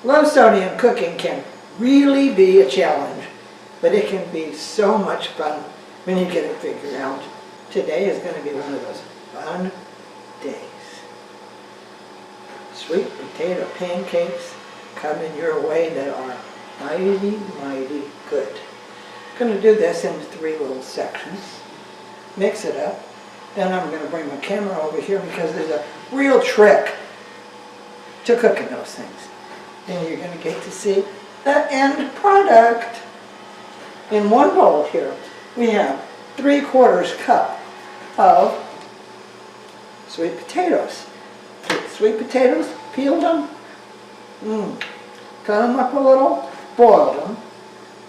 Low sodium cooking can really be a challenge, but it can be so much fun when you get it figured out. Today is going to be one of those fun days. Sweet potato pancakes coming your way that are mighty, mighty good. I'm going to do this in 3 little sections. Mix it up. Then I'm going to bring my camera over here because there's a real trick to cooking those things. And you're going to get to see the end product. In one bowl here, we have 3/4 cup of sweet potatoes. Sweet potatoes, peeled them, cut them up a little, boiled them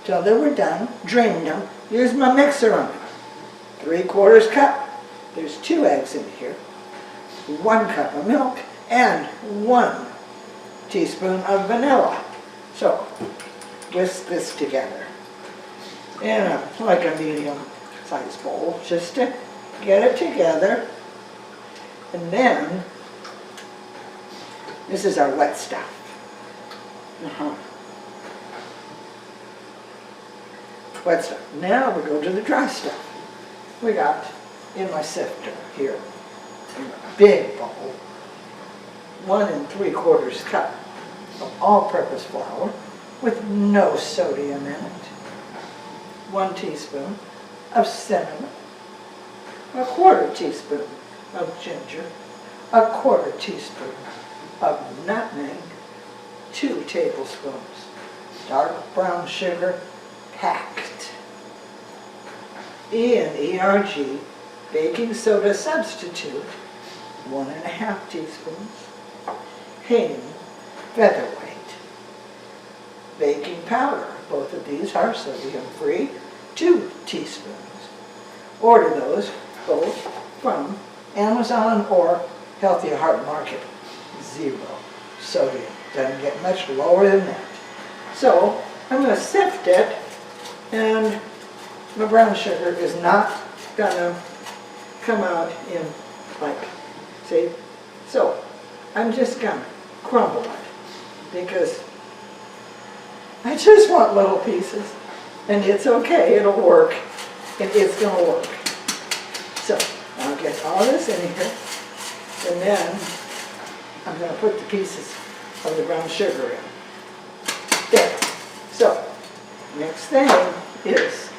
till they were done, drained them, used my mixer on them. 3/4 cup. There's 2 eggs in here, 1 cup of milk, and 1 teaspoon of vanilla. So, whisk this together in like a medium-sized bowl, just to get it together. And then, this is our wet stuff. Wet stuff. Now we go to the dry stuff. We got in my sifter here, in a big bowl, 1 3/4 cup of all-purpose flour with no sodium in it, 1 teaspoon of cinnamon, 1/4 teaspoon of ginger, 1/4 teaspoon of nutmeg, 2 tablespoons dark brown sugar packed, ERG baking soda substitute, 1½ teaspoons, Hain featherweight, baking powder, both of these are sodium free, 2 teaspoons. Order those both from Amazon or Healthy Heart Market. 0 sodium, doesn't get much lower than that. So I'm going to sift it, and my brown sugar is not going to come out in like, see? So I'm just going to crumble it because I just want little pieces, and it's okay, it'll work, and it's going to work. So I'll get all this in here, and then I'm going to put the pieces of the brown sugar in. There. So next thing is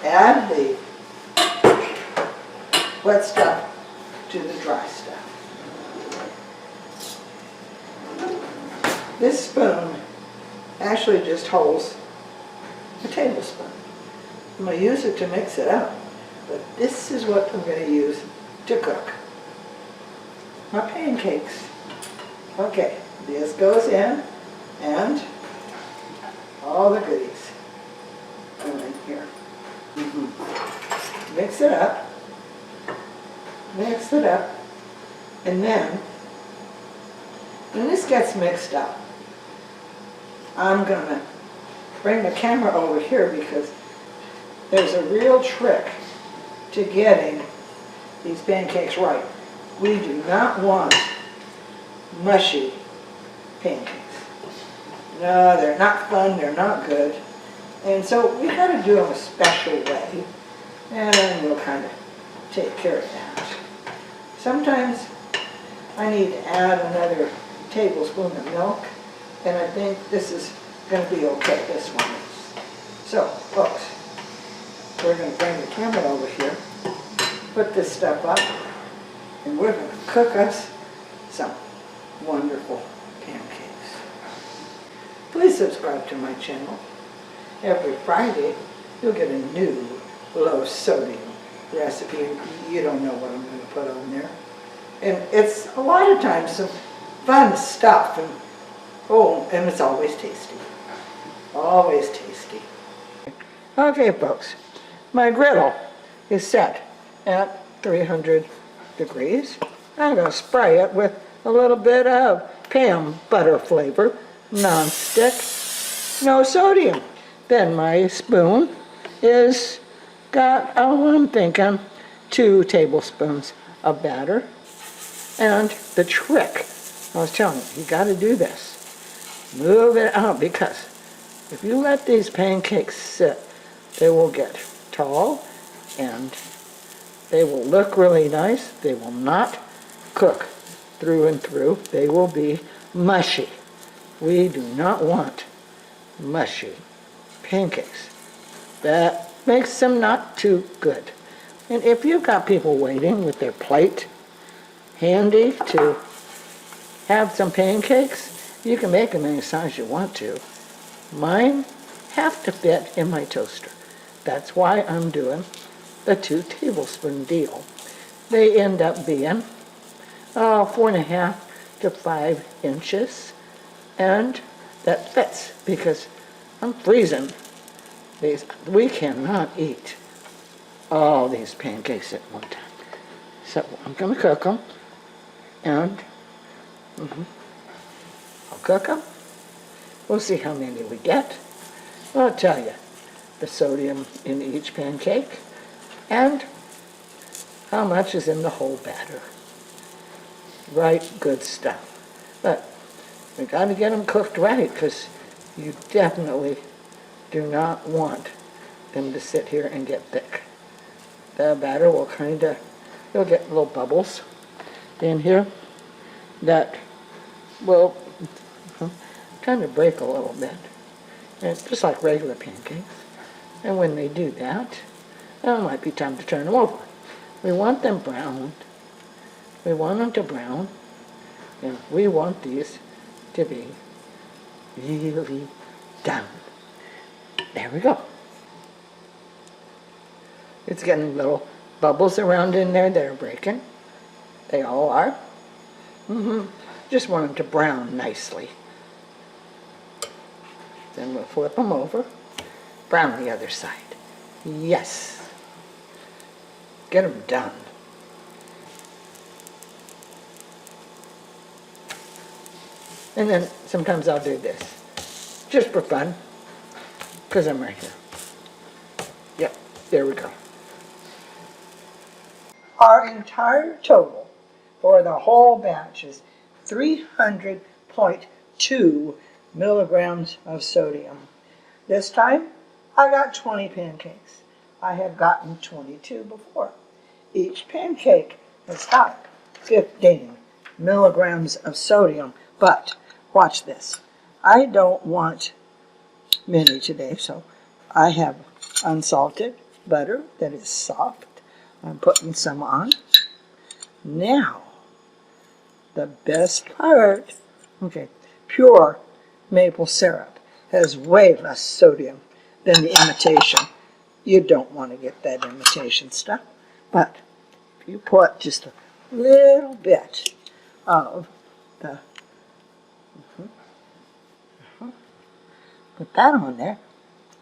add the wet stuff to the dry stuff. This spoon actually just holds a tablespoon. I'm going to use it to mix it up, but this is what I'm going to use to cook my pancakes. Okay, this goes in, and all the goodies go in here. Mix it up. Mix it up, and then when this gets mixed up, I'm going to bring the camera over here because there's a real trick to getting these pancakes right. We do not want mushy pancakes. No, they're not fun, they're not good, and so we got to do them a special way, and then we'll kind of take care of that. Sometimes I need to add another tablespoon of milk, and I think this is going to be okay, this one is. So, folks, we're going to bring the camera over here, put this stuff up, and we're going to cook us some wonderful pancakes. Please subscribe to my channel. Every Friday, you'll get a new low-sodium recipe. You don't know what I'm going to put on there. And it's a lot of times some fun stuff, and it's always tasty. Always tasty. Okay, folks, my griddle is set at 300 degrees. I'm going to spray it with a little bit of Pam butter flavor, non-stick, no sodium. Then my spoon is got, oh, I'm thinking 2 tablespoons of batter. And the trick, I was telling you, you got to do this. Move it out, because if you let these pancakes sit, they will get tall and they will look really nice. They will not cook through and through. They will be mushy. We do not want mushy pancakes. That makes them not too good. And if you've got people waiting with their plate handy to have some pancakes, you can make them any size you want to. Mine have to fit in my toaster. That's why I'm doing the 2 tablespoon deal. They end up being 4.5 to 5 inches, and that fits because I'm freezing these. We cannot eat all these pancakes at one time. So I'm going to cook them, and I'll cook them. We'll see how many we get. I'll tell you the sodium in each pancake and how much is in the whole batter. Right, good stuff. But we got to get them cooked right, because you definitely do not want them to sit here and get thick. The batter will you'll get little bubbles in here that will kind of break a little bit. And it's just like regular pancakes. And when they do that, it might be time to turn them over. We want them browned. We want them to brown. And we want these to be really done. There we go. It's getting little bubbles around in there that are breaking. They all are. Just want them to brown nicely. Then we'll flip them over. Brown the other side. Yes. Get them done. And then sometimes I'll do this, just for fun, because I'm right here. Yep, there we go. Our entire total for the whole batch is 300.2 milligrams of sodium. This time, I got 20 pancakes. I had gotten 22 before. Each pancake has got 15 milligrams of sodium, but watch this. I don't want many today, so I have unsalted butter that is soft. I'm putting some on. Now, the best part, pure maple syrup has way less sodium than the imitation. You don't want to get that imitation stuff, but if you put just a little bit of the put that on there.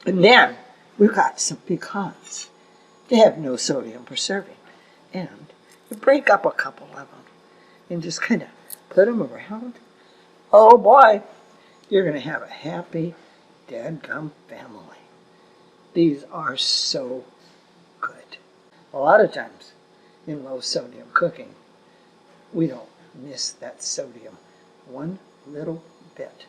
And then we've got some pecans. They have no sodium per serving. And you break up a couple of them and just kind of put them around. Oh boy, you're going to have a happy, dadgum family. These are so good. A lot of times in low sodium cooking, we don't miss that sodium one little bit.